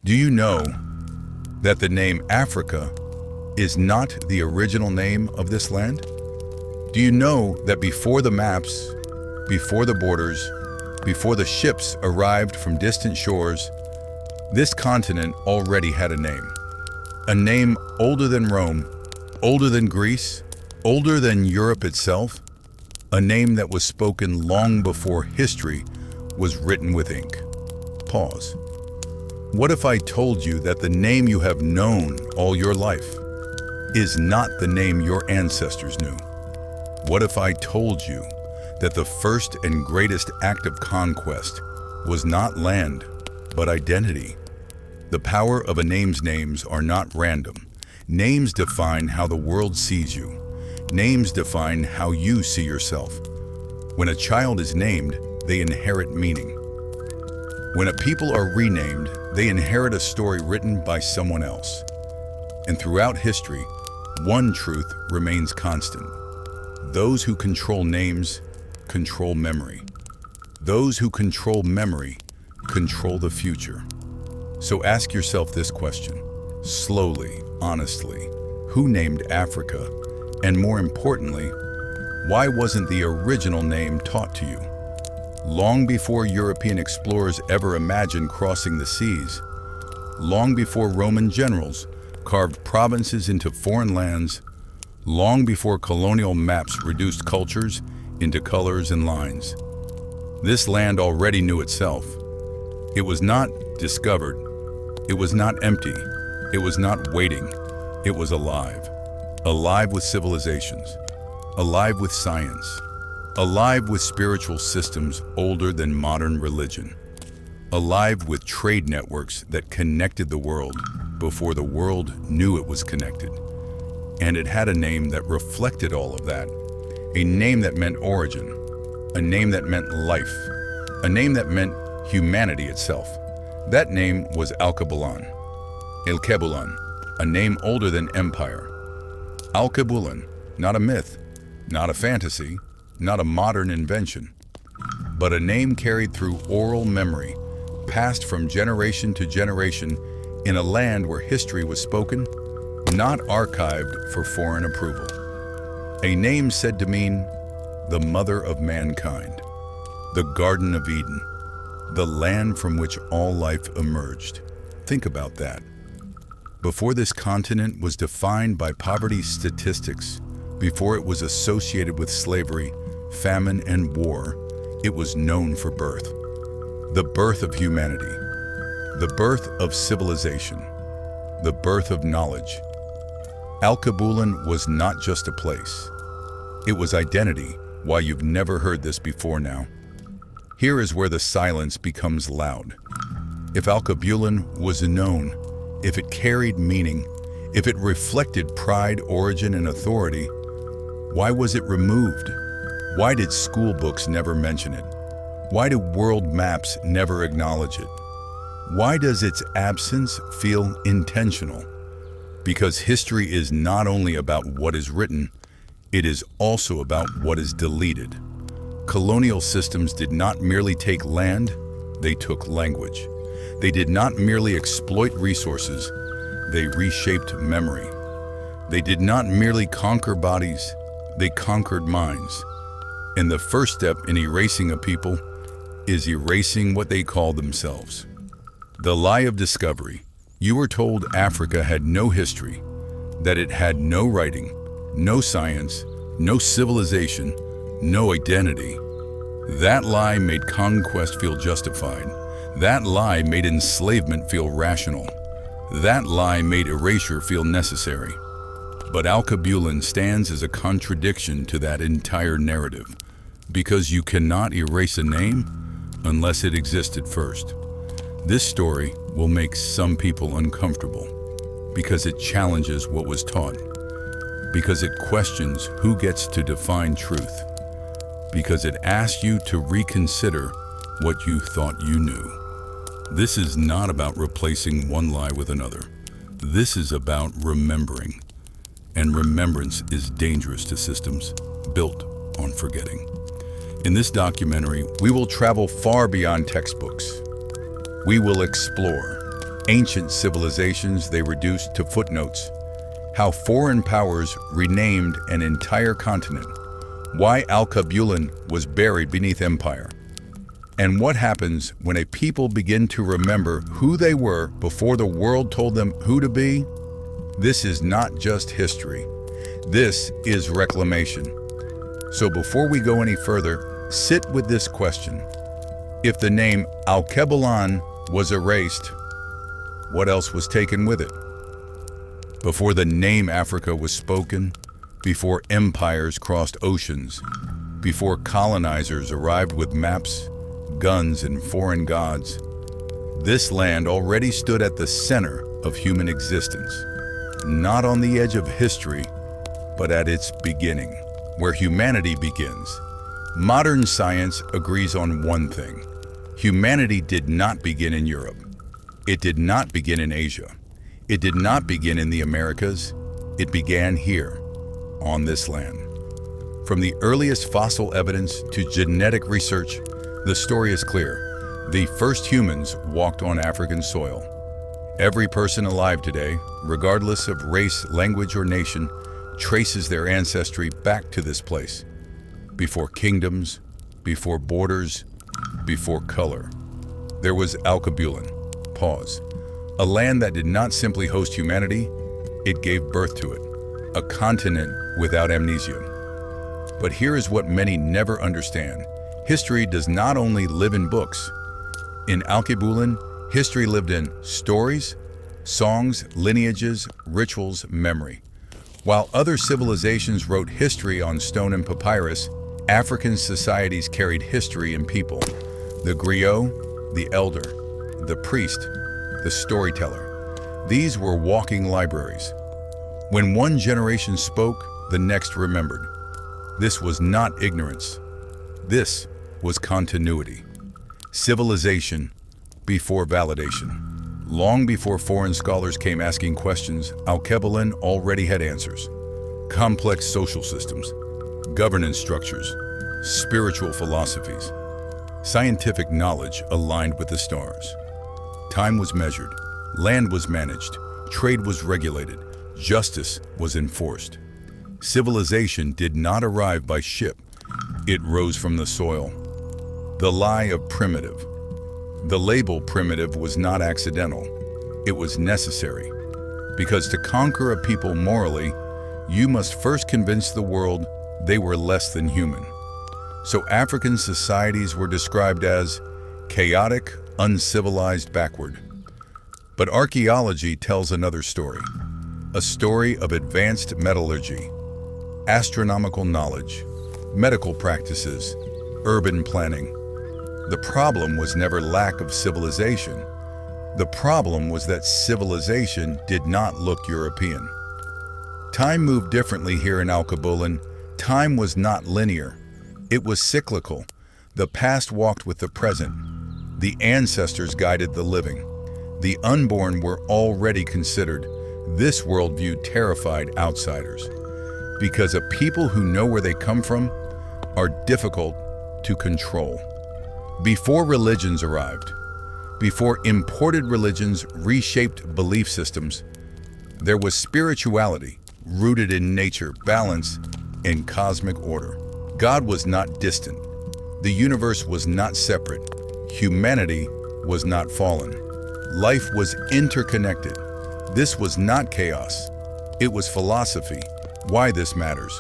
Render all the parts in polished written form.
Do you know that the name Africa is not the original name of this land? Do you know that before the maps, before the borders, before the ships arrived from distant shores, this continent already had a name? A name older than Rome, older than Greece, older than Europe itself. A name that was spoken long before history was written with ink. Pause. What if I told you that the name you have known all your life is not the name your ancestors knew? What if I told you that the first and greatest act of conquest was not land, but identity? The power of a name's names are not random. Names define how the world sees you. Names define how you see yourself. When a child is named, they inherit meaning. When a people are renamed, they inherit a story written by someone else. And throughout history, one truth remains constant. Those who control names control memory. Those who control memory control the future. So ask yourself this question, slowly, honestly. Who named Africa? And more importantly, why wasn't the original name taught to you? Long before European explorers ever imagined crossing the seas, long before Roman generals carved provinces into foreign lands, long before colonial maps reduced cultures into colors and lines, this land already knew itself. It was not discovered. It was not empty. It was not waiting. It was alive. Alive with civilizations. Alive with science. Alive with spiritual systems older than modern religion. Alive with trade networks that connected the world before the world knew it was connected. And it had a name that reflected all of that. A name that meant origin. A name that meant life. A name that meant humanity itself. That name was Alkebulan. Alkebulan, a name older than empire. Alkebulan, not a myth, not a fantasy, not a modern invention, but a name carried through oral memory, passed from generation to generation in a land where history was spoken, not archived for foreign approval. A name said to mean the mother of mankind, the Garden of Eden, the land from which all life emerged. Think about that. Before this continent was defined by poverty statistics, before it was associated with slavery, famine, and war, it was known for birth. The birth of humanity, the birth of civilization, the birth of knowledge. Alkebulan was not just a place. It was identity. Why you've never heard this before now. Here is where the silence becomes loud. If Alkebulan was known, if it carried meaning, if it reflected pride, origin, and authority, why was it removed? Why did school books never mention it? Why do world maps never acknowledge it? Why does its absence feel intentional? Because history is not only about what is written, it is also about what is deleted. Colonial systems did not merely take land, they took language. They did not merely exploit resources, they reshaped memory. They did not merely conquer bodies, they conquered minds. And the first step in erasing a people is erasing what they call themselves. The lie of discovery. You were told Africa had no history, that it had no writing, no science, no civilization, no identity. That lie made conquest feel justified. That lie made enslavement feel rational. That lie made erasure feel necessary. But Alkebulan stands as a contradiction to that entire narrative, because you cannot erase a name unless it existed first. This story will make some people uncomfortable, because it challenges what was taught, because it questions who gets to define truth, because it asks you to reconsider what you thought you knew. This is not about replacing one lie with another. This is about remembering. And remembrance is dangerous to systems built on forgetting. In this documentary, we will travel far beyond textbooks. We will explore. Ancient civilizations they reduced to footnotes. How foreign powers renamed an entire continent. Why Alkebulan was buried beneath empire. And what happens when a people begin to remember who they were before the world told them who to be? This is not just history. This is reclamation. So before we go any further, sit with this question. If the name Alkebulan was erased, what else was taken with it? Before the name Africa was spoken, before empires crossed oceans, before colonizers arrived with maps, guns, and foreign gods, this land already stood at the center of human existence, not on the edge of history, but at its beginning, where humanity begins. Modern science agrees on one thing. Humanity did not begin in Europe. It did not begin in Asia. It did not begin in the Americas. It began here, on this land. From the earliest fossil evidence to genetic research, the story is clear. The first humans walked on African soil. Every person alive today, regardless of race, language, or nation, traces their ancestry back to this place. Before kingdoms, before borders, before color. There was Alkebulan. Pause. A land that did not simply host humanity, it gave birth to it. A continent without amnesia. But here is what many never understand. History does not only live in books. In Alkebulan, history lived in stories, songs, lineages, rituals, memory. While other civilizations wrote history on stone and papyrus, African societies carried history in people. The griot, the elder, the priest, the storyteller. These were walking libraries. When one generation spoke, the next remembered. This was not ignorance. This was continuity. Civilization before validation. Long before foreign scholars came asking questions, Alkebulan already had answers. Complex social systems, governance structures, spiritual philosophies. Scientific knowledge aligned with the stars. Time was measured, land was managed, trade was regulated, justice was enforced. Civilization did not arrive by ship, it rose from the soil. The lie of primitive. The label primitive was not accidental, it was necessary. Because to conquer a people morally, you must first convince the world they were less than human. So African societies were described as chaotic, uncivilized, backward. But archaeology tells another story. A story of advanced metallurgy, astronomical knowledge, medical practices, urban planning. The problem was never lack of civilization. The problem was that civilization did not look European. Time moved differently here in Alkebulan. Time was not linear. It was cyclical. The past walked with the present. The ancestors guided the living. The unborn were already considered. This worldview terrified outsiders. Because a people who know where they come from are difficult to control. Before religions arrived, before imported religions reshaped belief systems, there was spirituality rooted in nature, balance, and cosmic order. God was not distant. The universe was not separate. Humanity was not fallen. Life was interconnected. This was not chaos. It was philosophy. Why this matters?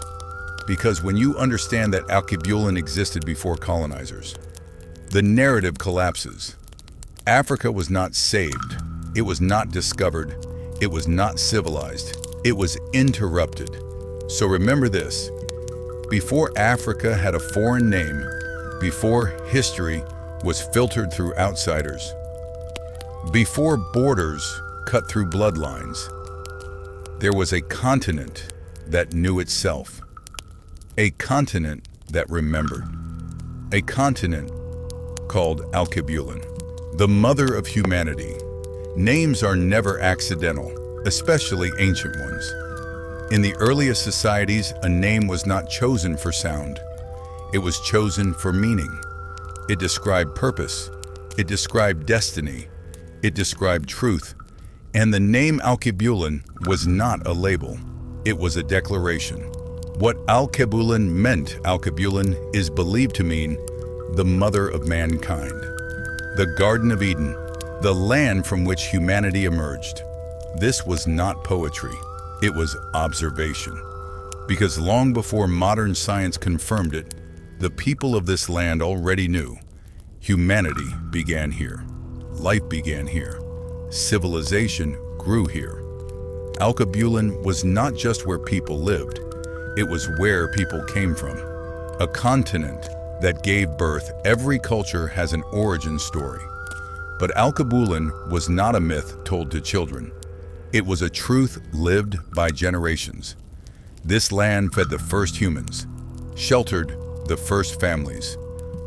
Because when you understand that Alkebulan existed before colonizers, the narrative collapses. Africa was not saved. It was not discovered. It was not civilized. It was interrupted. So remember this. Before Africa had a foreign name, before history was filtered through outsiders, before borders cut through bloodlines, there was a continent that knew itself, a continent that remembered, a continent called Alkebulan, the mother of humanity. Names are never accidental, especially ancient ones. In the earliest societies, a name was not chosen for sound. It was chosen for meaning. It described purpose. It described destiny. It described truth, and the name Alkebulan was not a label. It was a declaration. What Alkebulan meant, Alkebulan is believed to mean the mother of mankind, the Garden of Eden, the land from which humanity emerged. This was not poetry, it was observation. Because long before modern science confirmed it, the people of this land already knew humanity began here, life began here, civilization grew here. Alkebulan was not just where people lived, it was where people came from. A continent that gave birth. Every culture has an origin story. But Alkebulan was not a myth told to children. It was a truth lived by generations. This land fed the first humans, sheltered the first families,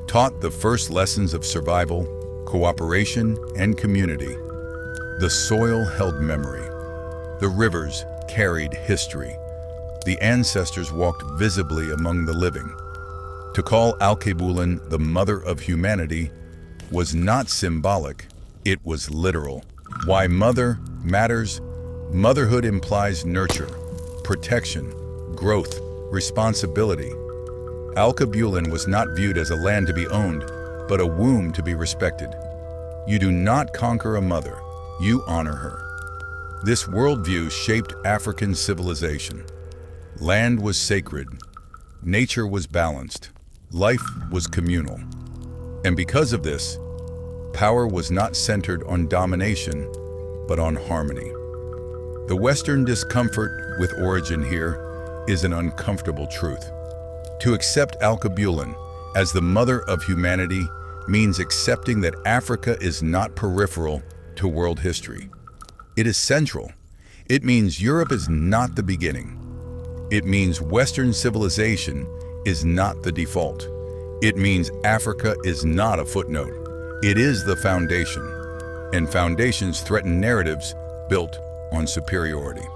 taught the first lessons of survival, cooperation, and community. The soil held memory. The rivers carried history. The ancestors walked visibly among the living. To call Alkebulan the mother of humanity was not symbolic, it was literal. Why mother matters? Motherhood implies nurture, protection, growth, responsibility. Alkebulan was not viewed as a land to be owned, but a womb to be respected. You do not conquer a mother, you honor her. This worldview shaped African civilization. Land was sacred, nature was balanced, life was communal. And because of this, power was not centered on domination, but on harmony. The Western discomfort with origin here is an uncomfortable truth. To accept Alkebulan as the mother of humanity means accepting that Africa is not peripheral to world history. It is central. It means Europe is not the beginning. It means Western civilization is not the default. It means Africa is not a footnote. It is the foundation. And foundations threaten narratives built on superiority.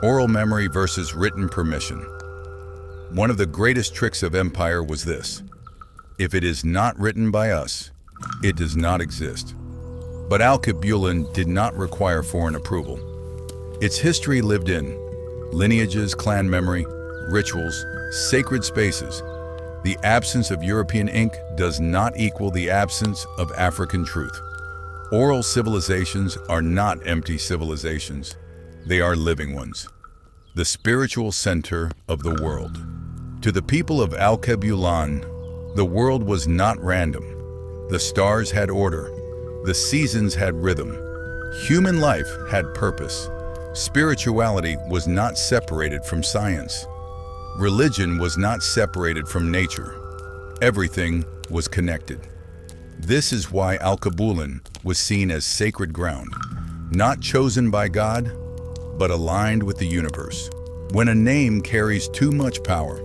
Oral memory versus written permission. One of the greatest tricks of empire was this: if it is not written by us, it does not exist. But Alkebulan did not require foreign approval. Its history lived in lineages, clan memory, rituals, sacred spaces. The absence of European ink does not equal the absence of African truth. Oral civilizations are not empty civilizations. They are living ones. The spiritual center of the world. To the people of Alkebulan, the world was not random. The stars had order. The seasons had rhythm. Human life had purpose. Spirituality was not separated from science. Religion was not separated from nature. Everything was connected. This is why Alkebulan was seen as sacred ground, not chosen by God, but aligned with the universe. When a name carries too much power,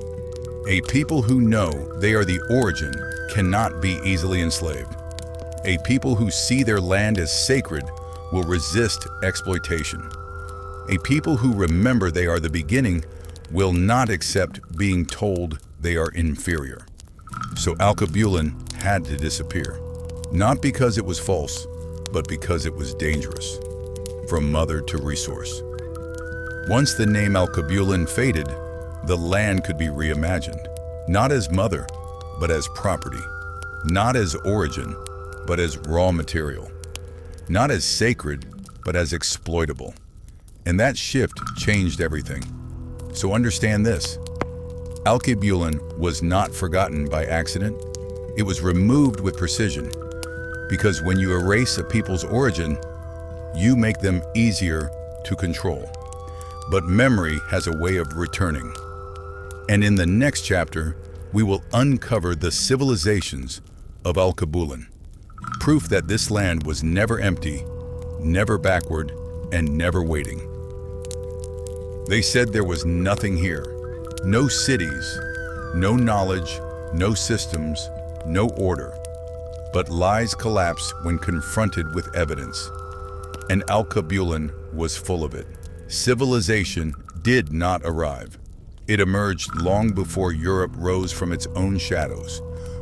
a people who know they are the origin cannot be easily enslaved. A people who see their land as sacred will resist exploitation. A people who remember they are the beginning will not accept being told they are inferior. So Alkebulan had to disappear, not because it was false, but because it was dangerous. From mother to resource. Once the name Alkebulan faded, the land could be reimagined, not as mother, but as property, not as origin, but as raw material, not as sacred, but as exploitable. And that shift changed everything. So understand this: Alkebulan was not forgotten by accident. It was removed with precision, because when you erase a people's origin, you make them easier to control. But memory has a way of returning. And in the next chapter, we will uncover the civilizations of Alkebulan, proof that this land was never empty, never backward, and never waiting. They said there was nothing here, no cities, no knowledge, no systems, no order. But lies collapse when confronted with evidence, and Alkebulan was full of it. Civilization did not arrive. It emerged long before Europe rose from its own shadows.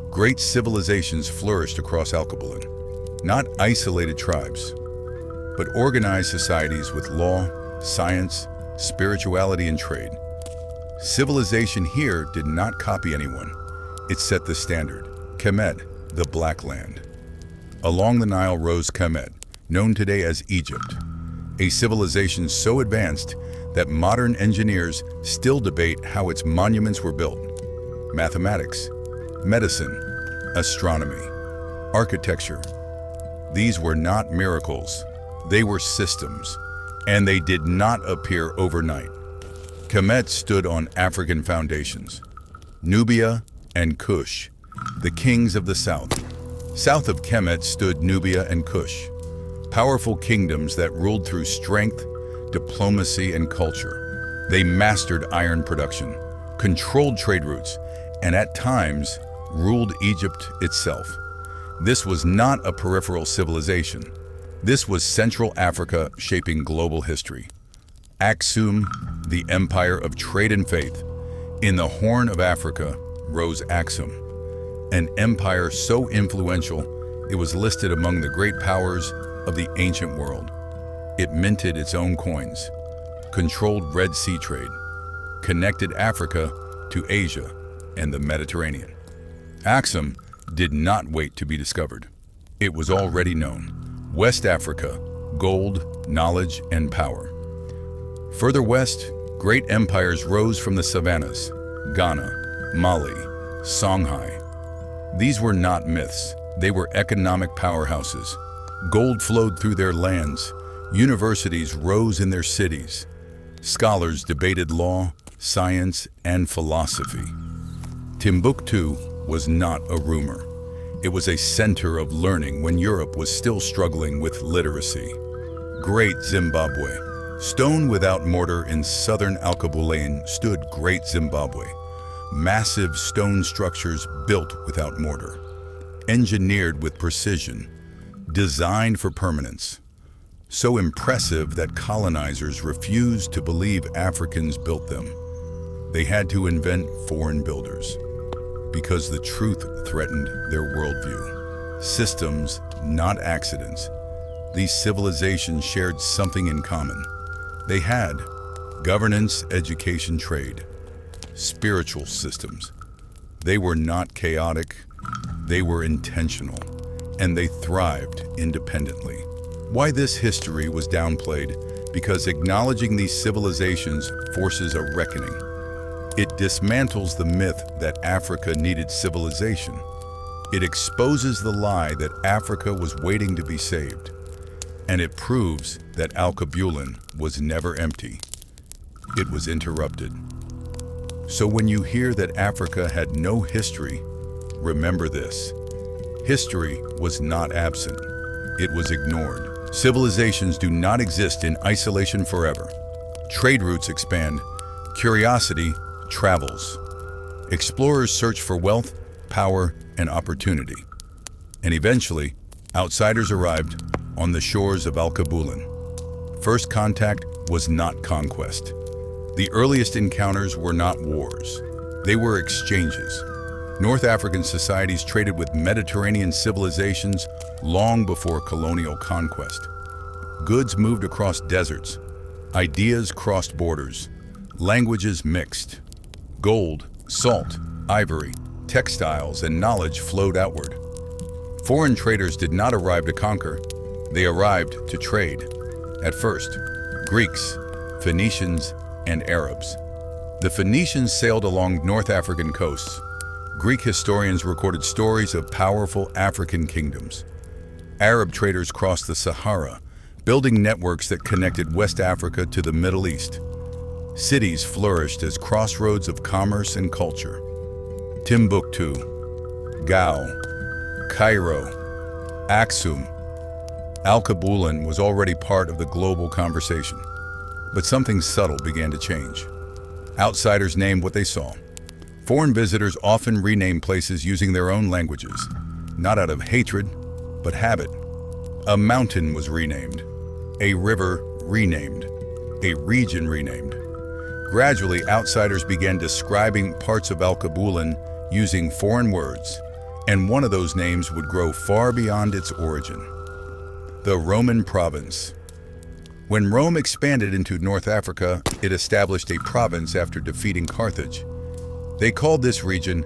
Great civilizations flourished across Alkebulan. not isolated tribes, but organized societies with law, science, spirituality, and trade. Civilization here did not copy anyone. It set the standard. Kemet, the Black Land. Along the Nile rose Kemet, known today as Egypt, a civilization so advanced that modern engineers still debate how its monuments were built. Mathematics, medicine, astronomy, architecture. These were not miracles. They were systems, and they did not appear overnight. Kemet stood on African foundations. Nubia and Kush, the kings of the south. South of Kemet stood Nubia and Kush, powerful kingdoms that ruled through strength, diplomacy, and culture. They mastered iron production, controlled trade routes, and at times ruled Egypt itself. This was not a peripheral civilization. This was Central Africa shaping global history. Aksum, the empire of trade and faith. In the Horn of Africa rose Aksum, an empire so influential it was listed among the great powers of the ancient world. It minted its own coins, controlled Red Sea trade, connected Africa to Asia and the Mediterranean. Aksum did not wait to be discovered. It was already known. West Africa, gold, knowledge, and power. Further west, great empires rose from the savannas, Ghana, Mali, Songhai. These were not myths, they were economic powerhouses. Gold flowed through their lands, universities rose in their cities. Scholars debated law, science, and philosophy. Timbuktu was not a rumor. It was a center of learning when Europe was still struggling with literacy. Great Zimbabwe. Stone without mortar in southern Alkebulan stood Great Zimbabwe. Massive stone structures built without mortar. Engineered with precision. Designed for permanence. So impressive that colonizers refused to believe Africans built them. They had to invent foreign builders, because the truth threatened their worldview. Systems, not accidents. These civilizations shared something in common. They had governance, education, trade, spiritual systems. They were not chaotic, they were intentional, and they thrived independently. Why this history was downplayed? Because acknowledging these civilizations forces a reckoning. It dismantles the myth that Africa needed civilization. It exposes the lie that Africa was waiting to be saved. And it proves that Alkebulan was never empty. It was interrupted. So when you hear that Africa had no history, remember this. History was not absent. It was ignored. Civilizations do not exist in isolation forever. Trade routes expand. Curiosity travels. Explorers search for wealth, power, and opportunity. And eventually, outsiders arrived on the shores of Alkebulan. First contact was not conquest. The earliest encounters were not wars. They were exchanges. North African societies traded with Mediterranean civilizations long before colonial conquest. Goods moved across deserts. Ideas crossed borders. Languages mixed. Gold, salt, ivory, textiles, and knowledge flowed outward. Foreign traders did not arrive to conquer. They arrived to trade. At first, Greeks, Phoenicians, and Arabs. The Phoenicians sailed along North African coasts. Greek historians recorded stories of powerful African kingdoms. Arab traders crossed the Sahara, building networks that connected West Africa to the Middle East. Cities flourished as crossroads of commerce and culture. Timbuktu, Gao, Cairo, Aksum. Alkebulan was already part of the global conversation. But something subtle began to change. Outsiders named what they saw. Foreign visitors often rename places using their own languages, not out of hatred, but habit. A mountain was renamed, a river renamed, a region renamed. Gradually, outsiders began describing parts of Alkebulan using foreign words, And one of those names would grow far beyond its origin: the Roman province. When Rome expanded into North Africa, it established a province after defeating Carthage. They called this region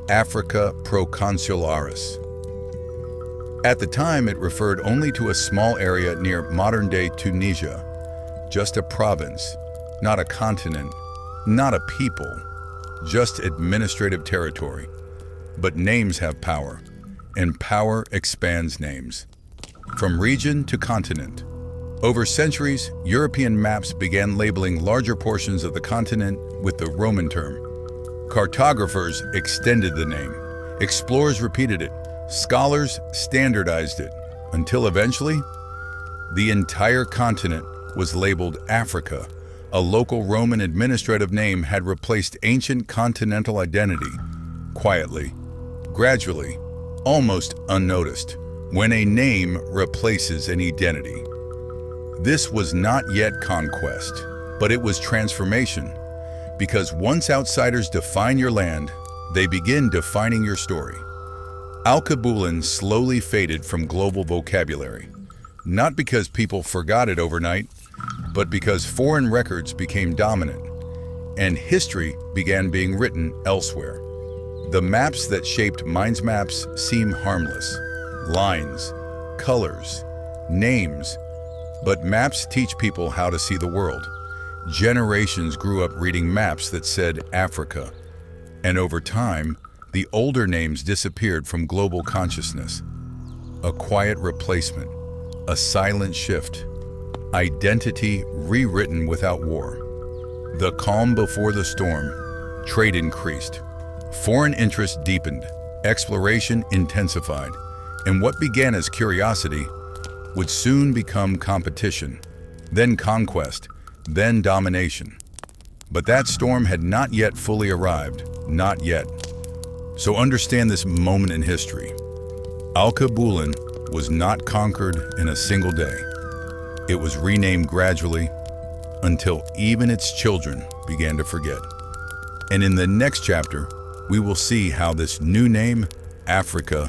Africa Proconsularis. At the time, it referred only to a small area near modern-day Tunisia, just a province, not a continent, not a people, just administrative territory. But names have power, and power expands names. From region to continent. Over centuries, European maps began labeling larger portions of the continent with the Roman term. Cartographers extended the name. Explorers repeated it. Scholars standardized it, until eventually, the entire continent was labeled Africa. A local Roman administrative name had replaced ancient continental identity, quietly, gradually, almost unnoticed, when a name replaces an identity. This was not yet conquest, but it was transformation, because once outsiders define your land, they begin defining your story. Alkebulan slowly faded from global vocabulary, not because people forgot it overnight, but because foreign records became dominant, and history began being written elsewhere. The maps that shaped minds' maps seem harmless. Lines, colors, names, but maps teach people how to see the world. Generations grew up reading maps that said Africa, and over time, the older names disappeared from global consciousness. A quiet replacement, a silent shift, identity rewritten without war. The calm before the storm, trade increased, foreign interest deepened, exploration intensified, and what began as curiosity would soon become competition, then conquest, then domination. But that storm had not yet fully arrived, not yet. So understand this moment in history. Alkebulan was not conquered in a single day. It was renamed gradually until even its children began to forget. And in the next chapter, we will see how this new name, Africa,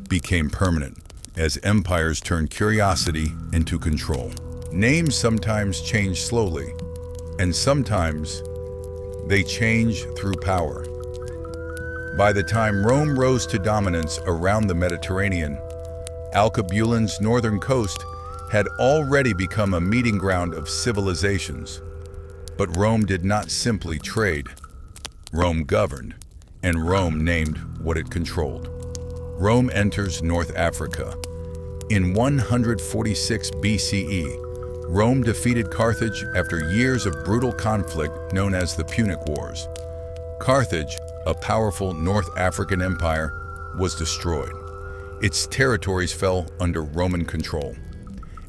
became permanent as empires turned curiosity into control. Names sometimes change slowly, and sometimes they change through power. By the time Rome rose to dominance around the Mediterranean, Alkebulan's northern coast had already become a meeting ground of civilizations. But Rome did not simply trade. Rome governed, and Rome named what it controlled. Rome enters North Africa. In 146 BCE, Rome defeated Carthage after years of brutal conflict known as the Punic Wars. Carthage, a powerful North African empire, was destroyed. Its territories fell under Roman control.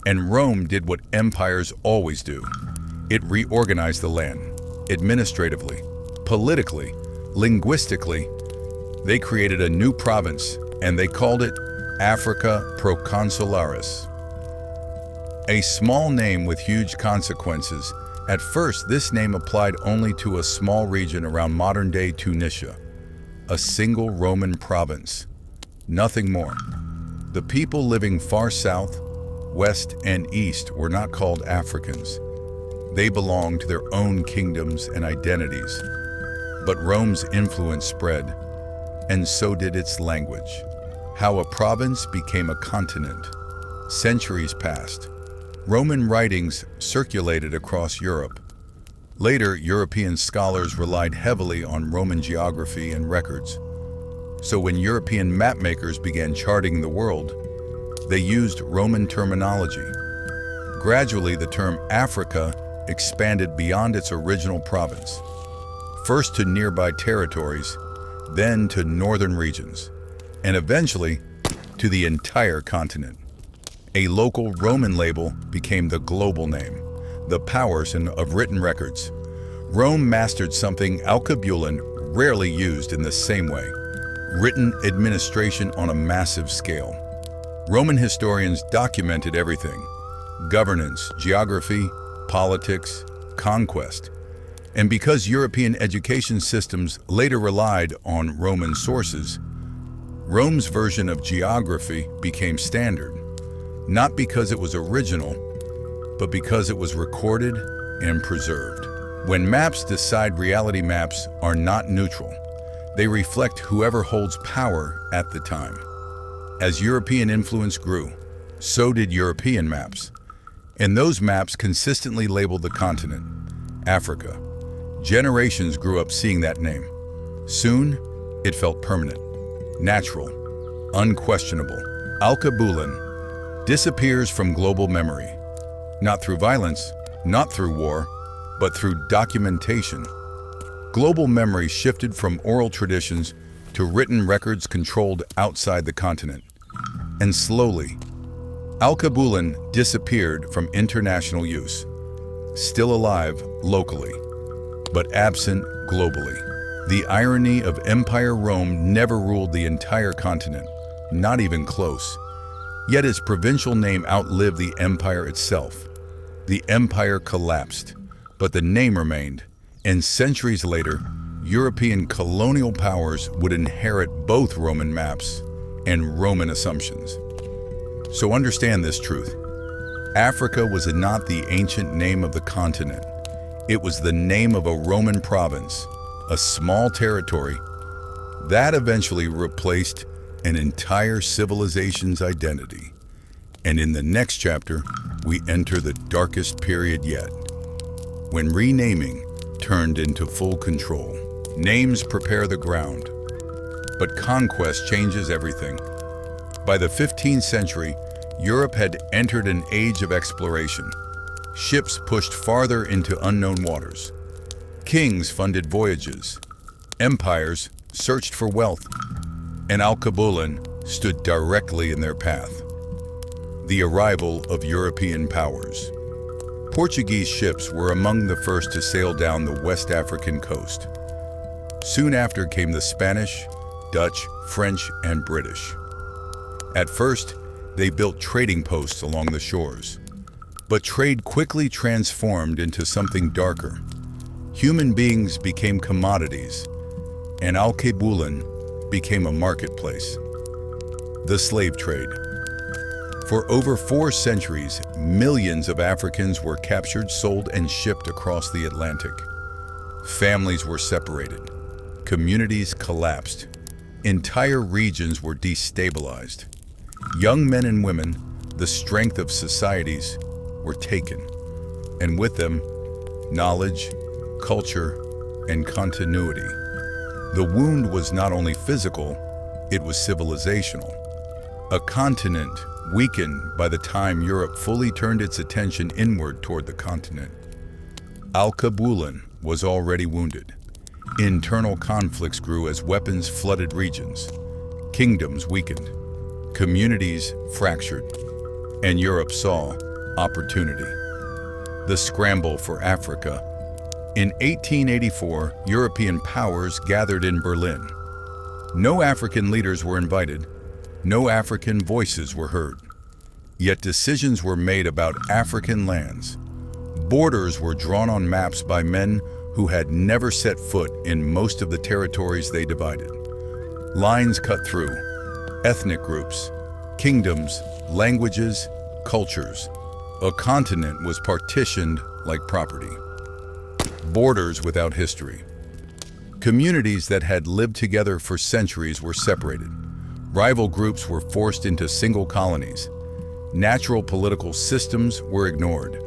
And Rome did what empires always do. It reorganized the land, administratively, politically, linguistically. They created a new province, and they called it Africa Proconsularis. A small name with huge consequences. At first, this name applied only to a small region around modern-day Tunisia, a single Roman province, nothing more. The people living far south, west, and east were not called Africans. They belonged to their own kingdoms and identities. But Rome's influence spread, and so did its language. How a province became a continent. Centuries passed. Roman writings circulated across Europe. Later, European scholars relied heavily on Roman geography and records. So when European mapmakers began charting the world, they used Roman terminology. Gradually, the term Africa expanded beyond its original province, first to nearby territories, then to northern regions, and eventually to the entire continent. A local Roman label became the global name, the powers of written records. Rome mastered something Alkebulan rarely used in the same way: written administration on a massive scale. Roman historians documented everything: governance, geography, politics, conquest. And because European education systems later relied on Roman sources, Rome's version of geography became standard, not because it was original, but because it was recorded and preserved. When maps decide, reality maps are not neutral. They reflect whoever holds power at the time. As European influence grew, so did European maps. And those maps consistently labeled the continent, Africa. Generations grew up seeing that name. Soon, it felt permanent, natural, unquestionable. Alkebulan disappears from global memory, not through violence, not through war, but through documentation. Global memory shifted from oral traditions to written records controlled outside the continent. And slowly, Alkebulan disappeared from international use, still alive locally, but absent globally. The irony of Empire Rome never ruled the entire continent, not even close. Yet its provincial name outlived the empire itself. The empire collapsed, but the name remained, and centuries later, European colonial powers would inherit both Roman maps and Roman assumptions. So understand this truth. Africa was not the ancient name of the continent. It was the name of a Roman province, a small territory that eventually replaced an entire civilization's identity. And in the next chapter, we enter the darkest period yet, when renaming turned into full control. Names prepare the ground, but conquest changes everything. By the 15th century, Europe had entered an age of exploration. Ships pushed farther into unknown waters. Kings funded voyages. Empires searched for wealth, and Alkebulan stood directly in their path. The arrival of European powers. Portuguese ships were among the first to sail down the West African coast. Soon after came the Spanish, Dutch, French, and British. At first, they built trading posts along the shores. But trade quickly transformed into something darker. Human beings became commodities, and Alkebulan became a marketplace. The slave trade. For over 4 centuries, millions of Africans were captured, sold, and shipped across the Atlantic. Families were separated. Communities collapsed. Entire regions were destabilized. Young men and women, the strength of societies, were taken, and with them, knowledge, culture, and continuity. The wound was not only physical, it was civilizational. A continent weakened by the time Europe fully turned its attention inward toward the continent. Alkebulan was already wounded. Internal conflicts grew as weapons flooded regions. Kingdoms weakened. Communities fractured. And Europe saw opportunity. The scramble for Africa. In 1884, European powers gathered in Berlin. No African leaders were invited. No African voices were heard. Yet decisions were made about African lands. Borders were drawn on maps by men who had never set foot in most of the territories they divided. Lines cut through ethnic groups, kingdoms, languages, cultures. A continent was partitioned like property. Borders without history. Communities that had lived together for centuries were separated. Rival groups were forced into single colonies. Natural political systems were ignored.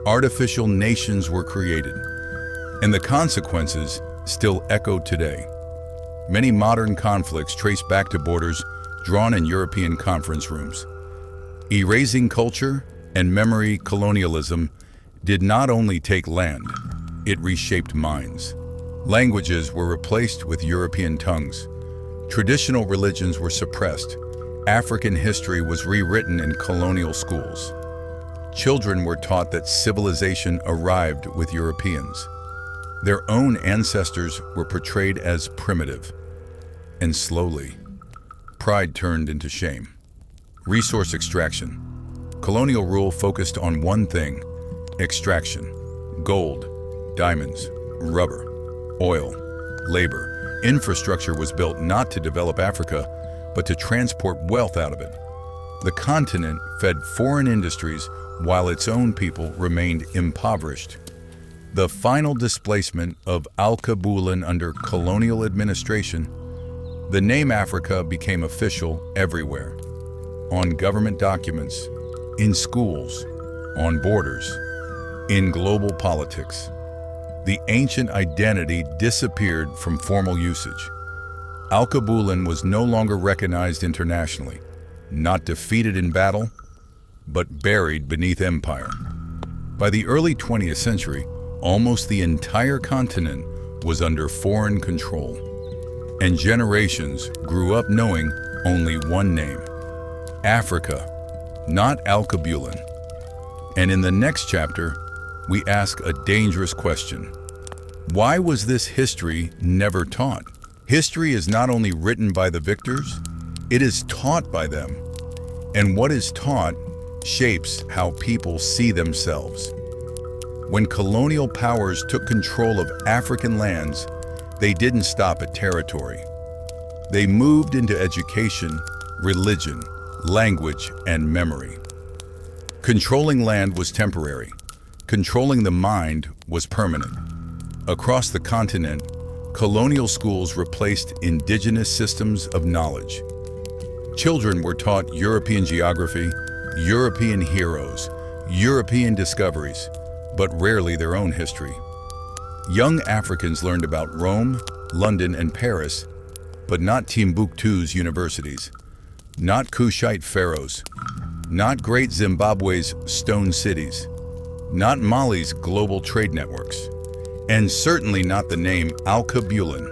Artificial nations were created. And the consequences still echo today. Many modern conflicts trace back to borders drawn in European conference rooms. Erasing culture and memory, colonialism did not only take land, it reshaped minds. Languages were replaced with European tongues. Traditional religions were suppressed. African history was rewritten in colonial schools. Children were taught that civilization arrived with Europeans. Their own ancestors were portrayed as primitive. And slowly, pride turned into shame. Resource extraction. Colonial rule focused on one thing: extraction. Gold, diamonds, rubber, oil, labor. Infrastructure was built not to develop Africa, but to transport wealth out of it. The continent fed foreign industries while its own people remained impoverished. The final displacement of Alkebulan under colonial administration, the name Africa became official everywhere. On government documents, in schools, on borders, in global politics. The ancient identity disappeared from formal usage. Alkebulan was no longer recognized internationally, not defeated in battle, but buried beneath empire. By the early 20th century, almost the entire continent was under foreign control, and generations grew up knowing only one name, Africa, not Alkebulan. And in the next chapter, we ask a dangerous question. Why was this history never taught? History is not only written by the victors, it is taught by them. And what is taught shapes how people see themselves. When colonial powers took control of African lands, they didn't stop at territory. They moved into education, religion, language, and memory. Controlling land was temporary. Controlling the mind was permanent. Across the continent, colonial schools replaced indigenous systems of knowledge. Children were taught European geography, European heroes, European discoveries, but rarely their own history. Young Africans learned about Rome, London, and Paris, but not Timbuktu's universities, not Kushite pharaohs, not Great Zimbabwe's stone cities, not Mali's global trade networks, and certainly not the name Alkebulan.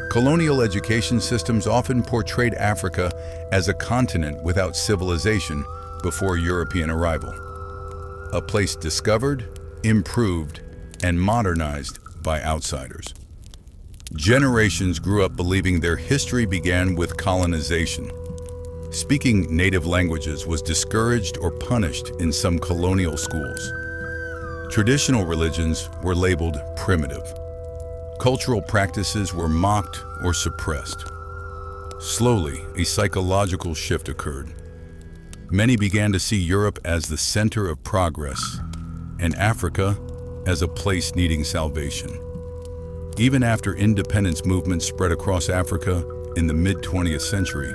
Colonial education systems often portrayed Africa as a continent without civilization before European arrival. A place discovered, improved, and modernized by outsiders. Generations grew up believing their history began with colonization. Speaking native languages was discouraged or punished in some colonial schools. Traditional religions were labeled primitive. Cultural practices were mocked or suppressed. Slowly, a psychological shift occurred. Many began to see Europe as the center of progress, and Africa as a place needing salvation. Even after independence movements spread across Africa in the mid-20th century,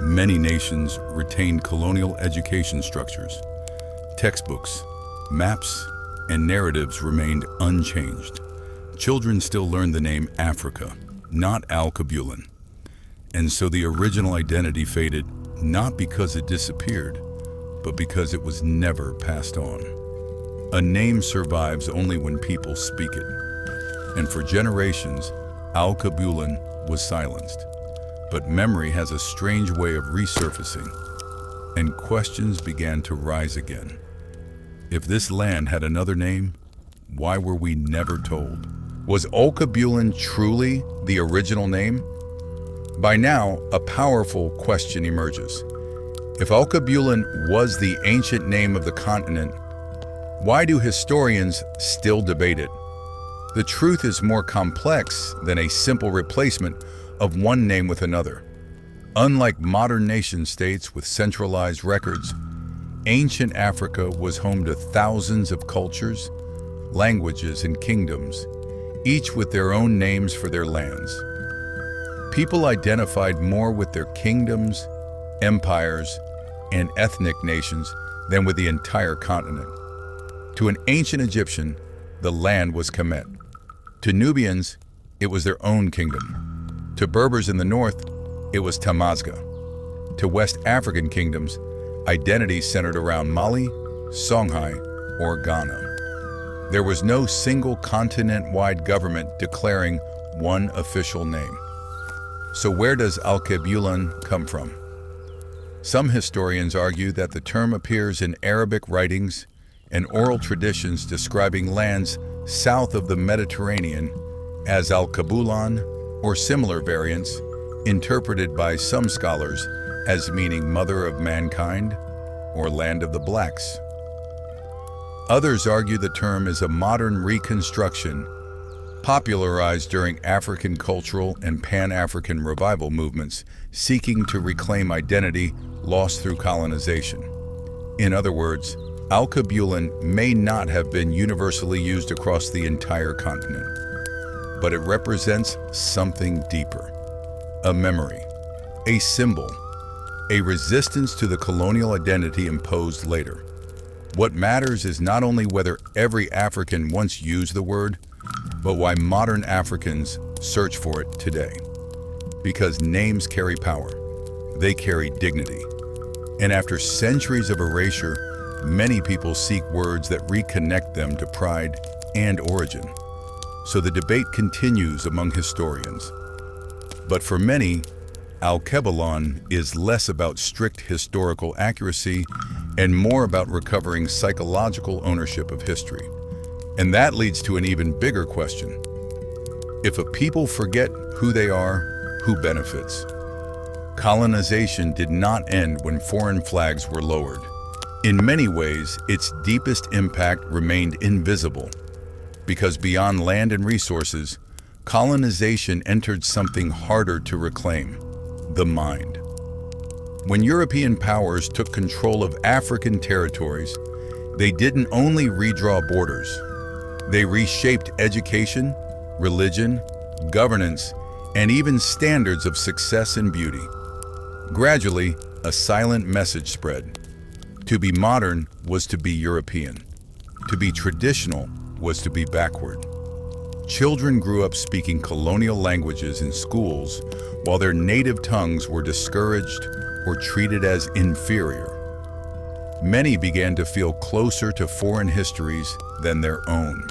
many nations retained colonial education structures. Textbooks, maps, and narratives remained unchanged. Children still learned the name Africa, not Alkebulan. And so the original identity faded, not because it disappeared, but because it was never passed on. A name survives only when people speak it. And for generations, Alkebulan was silenced. But memory has a strange way of resurfacing, and questions began to rise again. If this land had another name, why were we never told? Was Alkebulan truly the original name? By now, a powerful question emerges. If Alkebulan was the ancient name of the continent, why do historians still debate it? The truth is more complex than a simple replacement of one name with another. Unlike modern nation-states with centralized records, ancient Africa was home to thousands of cultures, languages, and kingdoms, each with their own names for their lands. People identified more with their kingdoms, empires, and ethnic nations than with the entire continent. To an ancient Egyptian, the land was Kemet. To Nubians, it was their own kingdom. To Berbers in the north, it was Tamazgha. To West African kingdoms, identities centered around Mali, Songhai, or Ghana. There was no single continent-wide government declaring one official name. So where does Alkebulan come from? Some historians argue that the term appears in Arabic writings and oral traditions describing lands south of the Mediterranean as Alkebulan or similar variants, interpreted by some scholars as meaning mother of mankind or land of the blacks. Others argue the term is a modern reconstruction, popularized during African cultural and Pan-African revival movements seeking to reclaim identity lost through colonization. In other words, Alkebulan may not have been universally used across the entire continent, but it represents something deeper. A memory, a symbol, a resistance to the colonial identity imposed later. What matters is not only whether every African once used the word, but why modern Africans search for it today. Because names carry power, they carry dignity. And after centuries of erasure, many people seek words that reconnect them to pride and origin. So the debate continues among historians. But for many, Alkebulan is less about strict historical accuracy and more about recovering psychological ownership of history. And that leads to an even bigger question. If a people forget who they are, who benefits? Colonization did not end when foreign flags were lowered. In many ways, its deepest impact remained invisible, because beyond land and resources, colonization entered something harder to reclaim: the mind. When European powers took control of African territories, they didn't only redraw borders. They reshaped education, religion, governance, and even standards of success and beauty. Gradually, a silent message spread. To be modern was to be European. To be traditional was to be backward. Children grew up speaking colonial languages in schools while their native tongues were discouraged or treated as inferior. Many began to feel closer to foreign histories than their own.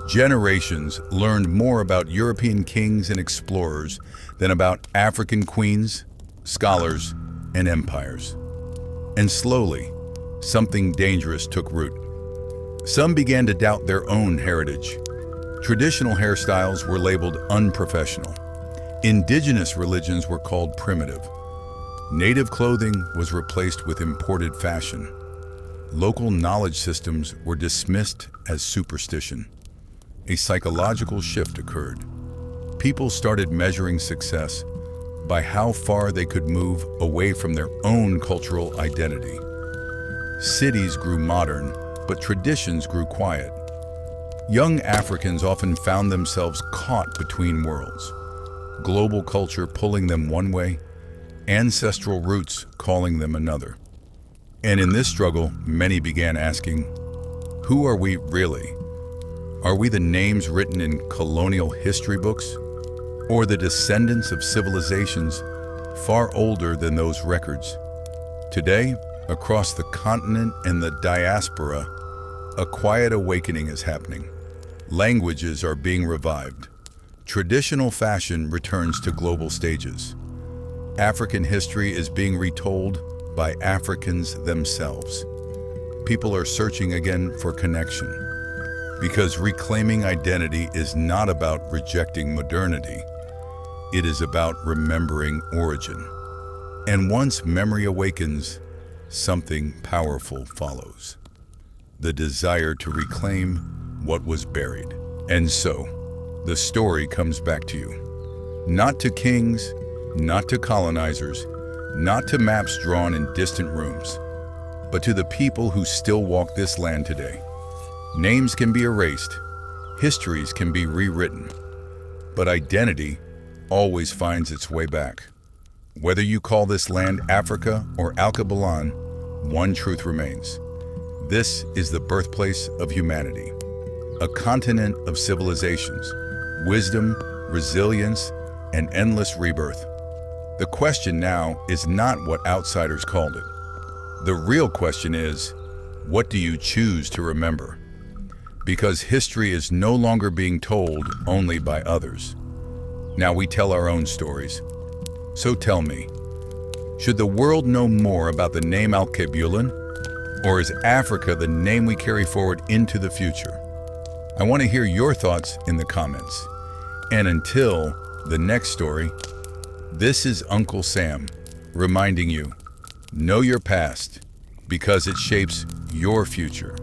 Generations learned more about European kings and explorers than about African queens, scholars, and empires. And slowly, something dangerous took root. Some began to doubt their own heritage. Traditional hairstyles were labeled unprofessional. Indigenous religions were called primitive. Native clothing was replaced with imported fashion. Local knowledge systems were dismissed as superstition. A psychological shift occurred. People started measuring success by how far they could move away from their own cultural identity. Cities grew modern, but traditions grew quiet. Young Africans often found themselves caught between worlds. Global culture pulling them one way, ancestral roots calling them another. And in this struggle, many began asking, who are we really? Are we the names written in colonial history books, or the descendants of civilizations far older than those records? Today, across the continent and the diaspora, a quiet awakening is happening. Languages are being revived. Traditional fashion returns to global stages. African history is being retold by Africans themselves. People are searching again for connection. Because reclaiming identity is not about rejecting modernity. It is about remembering origin. And once memory awakens, something powerful follows. The desire to reclaim what was buried. And so, the story comes back to you. Not to kings, not to colonizers, not to maps drawn in distant rooms, but to the people who still walk this land today. Names can be erased, histories can be rewritten, but identity always finds its way back. Whether you call this land Africa or Alkebulan, one truth remains. This is the birthplace of humanity, a continent of civilizations, wisdom, resilience, and endless rebirth. The question now is not what outsiders called it. The real question is, what do you choose to remember? Because history is no longer being told only by others. Now we tell our own stories. So tell me, should the world know more about the name Alkebulan, or is Africa the name we carry forward into the future? I want to hear your thoughts in the comments. And until the next story, this is Uncle Sam reminding you, know your past because it shapes your future.